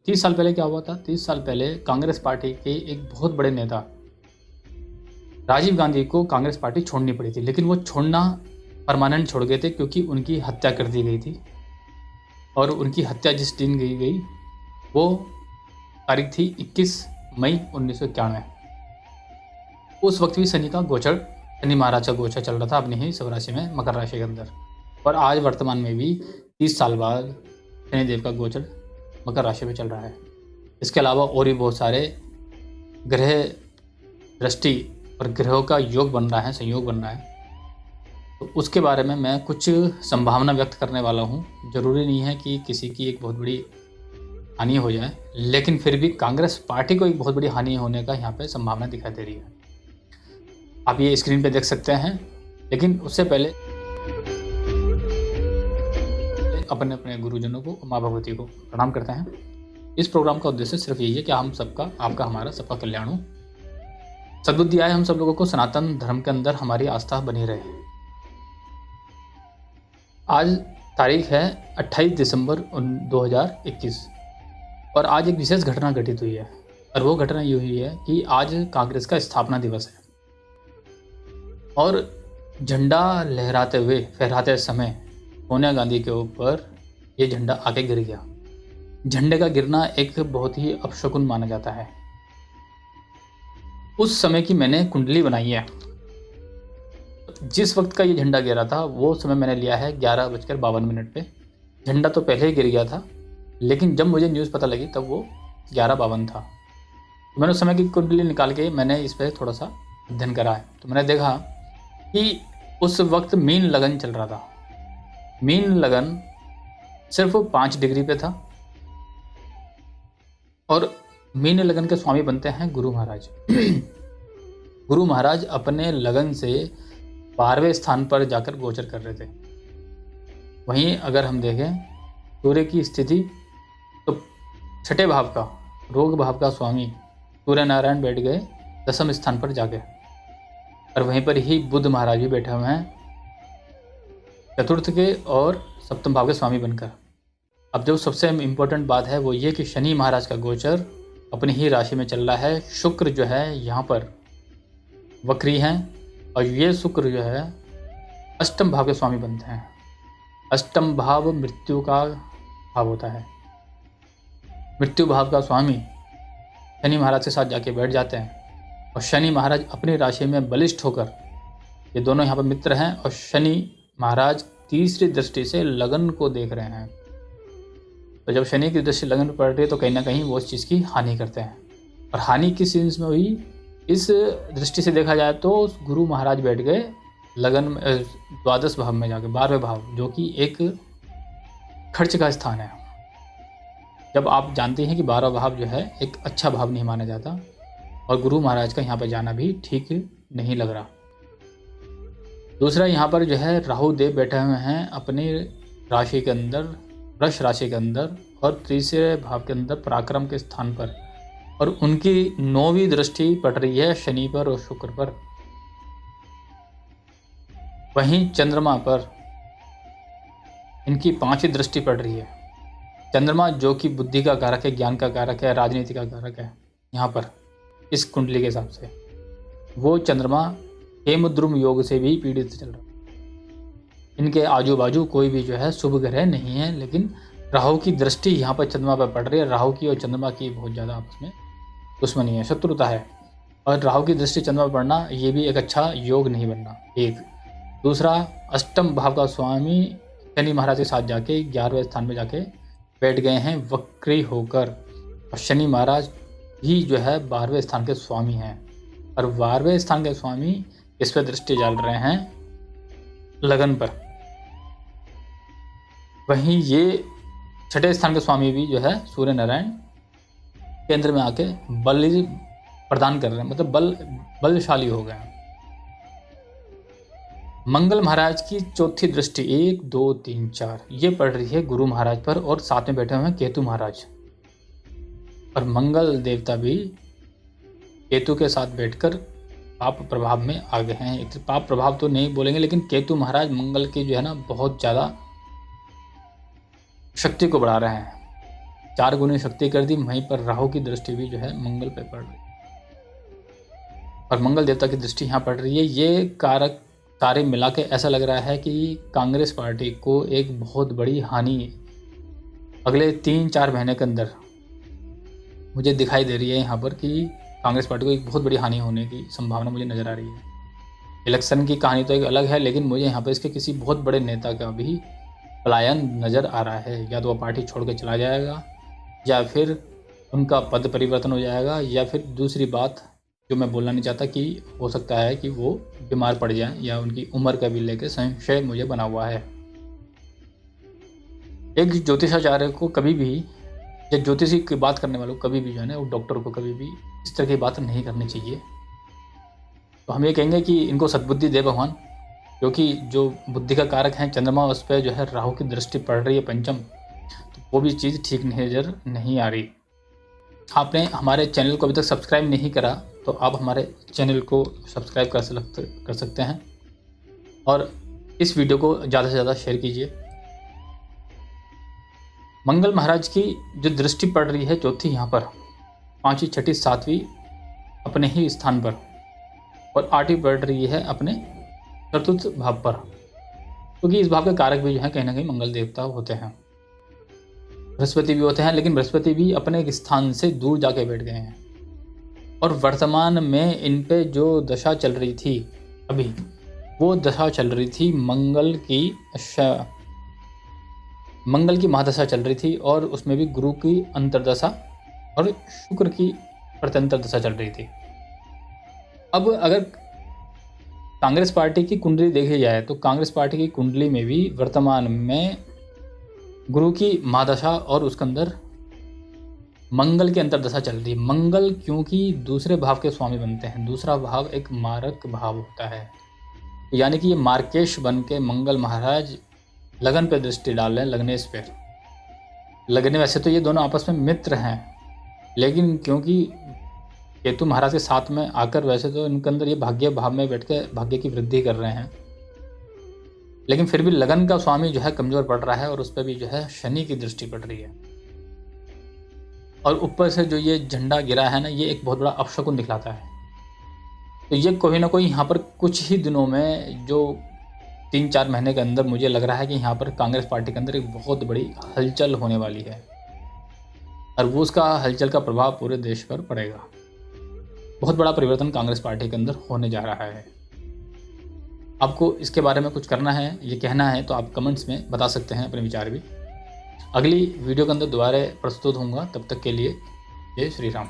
30 साल पहले क्या हुआ था? 30 साल पहले कांग्रेस पार्टी के एक बहुत बड़े नेता राजीव गांधी को कांग्रेस पार्टी छोड़नी पड़ी थी, लेकिन वो छोड़ना परमानेंट छोड़ गए थे क्योंकि उनकी हत्या कर दी गई थी। और उनकी हत्या जिस दिन की गई वो तारीख थी 21 मई 1991। उस वक्त भी शनि महाराज का गोचर चल रहा था अपनी ही सब राशि में, मकर राशि के अंदर। और आज वर्तमान में भी 30 साल बाद शनिदेव का गोचर मकर राशि में चल रहा है। इसके अलावा और भी बहुत सारे ग्रह दृष्टि और ग्रहों का योग बन रहा है, संयोग बन रहा है। तो उसके बारे में मैं कुछ संभावना व्यक्त करने वाला हूँ। जरूरी नहीं है कि किसी की एक बहुत बड़ी हानि हो जाए, लेकिन फिर भी कांग्रेस पार्टी को एक बहुत बड़ी हानि होने का यहाँ पे संभावना दिखाई दे रही है। आप ये स्क्रीन पे देख सकते हैं, लेकिन उससे पहले अपने अपने गुरुजनों को, माँ भगवती को प्रणाम करते हैं। इस प्रोग्राम का उद्देश्य सिर्फ यही है कि हम सबका, आपका, हमारा, सबका कल्याण हो, सद्बुद्धि आए, हम सब लोगों को सनातन धर्म के अंदर हमारी आस्था बनी रहे। आज तारीख है 28 दिसंबर 2021 और आज एक विशेष घटना घटित हुई है। और वो घटना ये हुई है कि आज कांग्रेस का स्थापना दिवस है और झंडा लहराते हुए, फहराते समय सोनिया गांधी के ऊपर ये झंडा आके गिर गया। झंडे का गिरना एक बहुत ही अपशकुन माना जाता है। उस समय की मैंने कुंडली बनाई है। जिस वक्त का ये झंडा गिरा था वो समय मैंने लिया है 11:52 पे। झंडा तो पहले ही गिर गया था, लेकिन जब मुझे न्यूज़ पता लगी तब वो 11:52 था। तो मैंने उस समय की कुंडली निकाल के मैंने इस पर थोड़ा सा अध्ययन करा है। तो मैंने देखा कि उस वक्त मीन लगन चल रहा था। मीन लगन सिर्फ 5 डिग्री पे था और मीन लगन के स्वामी बनते हैं गुरु महाराज। गुरु महाराज अपने लगन से 12वें स्थान पर जाकर गोचर कर रहे थे। वहीं अगर हम देखें सूर्य की स्थिति तो 6ठे भाव का, रोग भाव का स्वामी सूर्य नारायण बैठ गए 10वें स्थान पर जाके, और वहीं पर ही बुध महाराज भी बैठे हुए हैं 4th के और 7वें भाव के स्वामी बनकर। अब जो सबसे इम्पोर्टेंट बात है वो ये कि शनि महाराज का गोचर अपनी ही राशि में चल रहा है। शुक्र जो है यहाँ पर वक्री हैं और ये शुक्र जो है 8वें भाव के स्वामी बनते हैं। 8वां भाव मृत्यु का भाव होता है। मृत्यु भाव का स्वामी शनि महाराज के साथ जाके बैठ जाते हैं और शनि महाराज अपनी राशि में बलिष्ठ होकर, ये दोनों यहाँ पर मित्र हैं, और शनि महाराज तीसरी दृष्टि से लगन को देख रहे हैं। तो जब शनि की दृष्टि लगन पर पड़ रही है तो कहीं ना कहीं वो उस चीज़ की हानि करते हैं। और हानि किस चीज़ में हुई? इस दृष्टि से देखा जाए तो गुरु महाराज बैठ गए लगन में 12 भाव में जाके, 12वें भाव, जो कि एक खर्च का स्थान है। जब आप जानते हैं कि 12वां भाव जो है एक अच्छा भाव नहीं माना जाता, और गुरु महाराज का यहाँ पर जाना भी ठीक नहीं लग रहा। दूसरा, यहाँ पर जो है राहु देव बैठे हुए हैं अपनी राशि के अंदर, वृष राशि के अंदर, और तीसरे भाव के अंदर पराक्रम के स्थान पर, और उनकी 9वीं दृष्टि पड़ रही है शनि पर और शुक्र पर। वहीं चंद्रमा पर इनकी 5वीं दृष्टि पड़ रही है। चंद्रमा जो कि बुद्धि का कारक है, ज्ञान का कारक है, राजनीति का कारक है, यहाँ पर इस कुंडली के हिसाब से वो चंद्रमा हेमद्रुम योग से भी पीड़ित चल रहा है। इनके आजू बाजू कोई भी जो है शुभ ग्रह नहीं है, लेकिन राहु की दृष्टि यहाँ पर चंद्रमा पर पड़ रही है। राहु की और चंद्रमा की बहुत ज़्यादा आपस में दुश्मनी है, शत्रुता है, और राहु की दृष्टि चंद्रमा पर पड़ना ये भी एक अच्छा योग नहीं बनना। एक दूसरा, 8वें भाव का स्वामी शनि महाराज के साथ जाके 11वें स्थान पर जाके बैठ गए हैं वक्री होकर, और शनि महाराज ही जो है 12वें स्थान के स्वामी हैं, और 12वें स्थान के स्वामी इस पर दृष्टि डाल रहे हैं लगन पर। वहीं ये 6ठे स्थान के स्वामी भी जो है सूर्य नारायण केंद्र में आके बल प्रदान कर रहे हैं, मतलब बलशाली हो गए हैं। मंगल महाराज की 4थी दृष्टि 1 2 3 4 ये पड़ रही है गुरु महाराज पर, और साथ में बैठे हुए हैं केतु महाराज। और मंगल देवता भी केतु के साथ बैठकर पाप प्रभाव में आ गए हैं। एक पाप प्रभाव तो नहीं बोलेंगे, लेकिन केतु महाराज मंगल की जो है ना बहुत ज़्यादा शक्ति को बढ़ा रहे हैं। 4 गुनी शक्ति कर दी, वहीं पर राहु की दृष्टि भी जो है मंगल पे पड़ रही है और मंगल देवता की दृष्टि यहाँ पड़ रही है। ये कारक सारे मिला के ऐसा लग रहा है कि कांग्रेस पार्टी को एक बहुत बड़ी हानि अगले 3-4 महीने के अंदर मुझे दिखाई दे रही है यहाँ पर कि कांग्रेस पार्टी को एक बहुत बड़ी हानि होने की संभावना मुझे नज़र आ रही है। इलेक्शन की कहानी तो एक अलग है, लेकिन मुझे यहाँ पर इसके किसी बहुत बड़े नेता का भी पलायन नज़र आ रहा है। या तो वह पार्टी छोड़ के चला जाएगा, या फिर उनका पद परिवर्तन हो जाएगा, या फिर दूसरी बात जो मैं बोलना नहीं चाहता कि हो सकता है कि वो बीमार पड़ जाएं, या उनकी उम्र का भी लेकर संशय मुझे बना हुआ है। एक ज्योतिषाचार्य को कभी भी, या ज्योतिषी की बात करने वालों को कभी भी जो है ना, वो डॉक्टर को कभी भी इस तरह की बात नहीं करनी चाहिए। तो हम ये कहेंगे कि इनको सद्बुद्धि दे भगवान, क्योंकि जो बुद्धि का कारक है चंद्रमा, उस पर जो है राहु की दृष्टि पड़ रही है पंचम, तो वो भी चीज़ ठीक नज़र नहीं आ रही। आपने हमारे चैनल को अभी तक सब्सक्राइब नहीं करा तो आप हमारे चैनल को सब्सक्राइब कर सकते हैं और इस वीडियो को ज़्यादा से ज़्यादा शेयर कीजिए। मंगल महाराज की जो दृष्टि पड़ रही है चौथी यहाँ पर, 5वीं 6वीं 7वीं अपने ही स्थान पर, और 8वीं पड़ रही है अपने चतुर्थ भाव पर, क्योंकि इस भाव के कारक भी जो है कहीं ना कहीं मंगल देवता होते हैं, बृहस्पति भी होते हैं, लेकिन बृहस्पति भी अपने एक स्थान से दूर जाके बैठ गए हैं। और वर्तमान में इन पे जो दशा चल रही थी अभी, वो दशा चल रही थी मंगल की महादशा चल रही थी, और उसमें भी गुरु की अंतर्दशा और शुक्र की प्रत्यंतर दशा चल रही थी। अब अगर कांग्रेस पार्टी की कुंडली देखी जाए तो कांग्रेस पार्टी की कुंडली में भी वर्तमान में गुरु की महादशा और उसके अंदर मंगल की अंतर्दशा चल रही है। मंगल क्योंकि दूसरे भाव के स्वामी बनते हैं, दूसरा भाव एक मारक भाव होता है, यानी कि ये मार्केश बन के मंगल महाराज लगन पे दृष्टि डाल रहे हैं, लगनेश पे। लगने वैसे तो ये दोनों आपस में मित्र हैं, लेकिन क्योंकि केतु महाराज के साथ में आकर वैसे तो इनके अंदर ये भाग्य भाव में बैठ के भाग्य की वृद्धि कर रहे हैं, लेकिन फिर भी लगन का स्वामी जो है कमजोर पड़ रहा है और उस पर भी जो है शनि की दृष्टि पड़ रही है। और ऊपर से जो ये झंडा गिरा है ना, ये एक बहुत बड़ा अपशकुन दिखलाता है। तो ये कोई ना कोई यहाँ पर कुछ ही दिनों में, जो 3-4 महीने के अंदर मुझे लग रहा है कि यहाँ पर कांग्रेस पार्टी के अंदर एक बहुत बड़ी हलचल होने वाली है, और वो उसका हलचल का प्रभाव पूरे देश पर पड़ेगा। बहुत बड़ा परिवर्तन कांग्रेस पार्टी के अंदर होने जा रहा है। आपको इसके बारे में कुछ करना है, ये कहना है, तो आप कमेंट्स में बता सकते हैं अपने विचार भी। अगली वीडियो के अंदर दोबारा प्रस्तुत होऊंगा, तब तक के लिए जय श्री राम।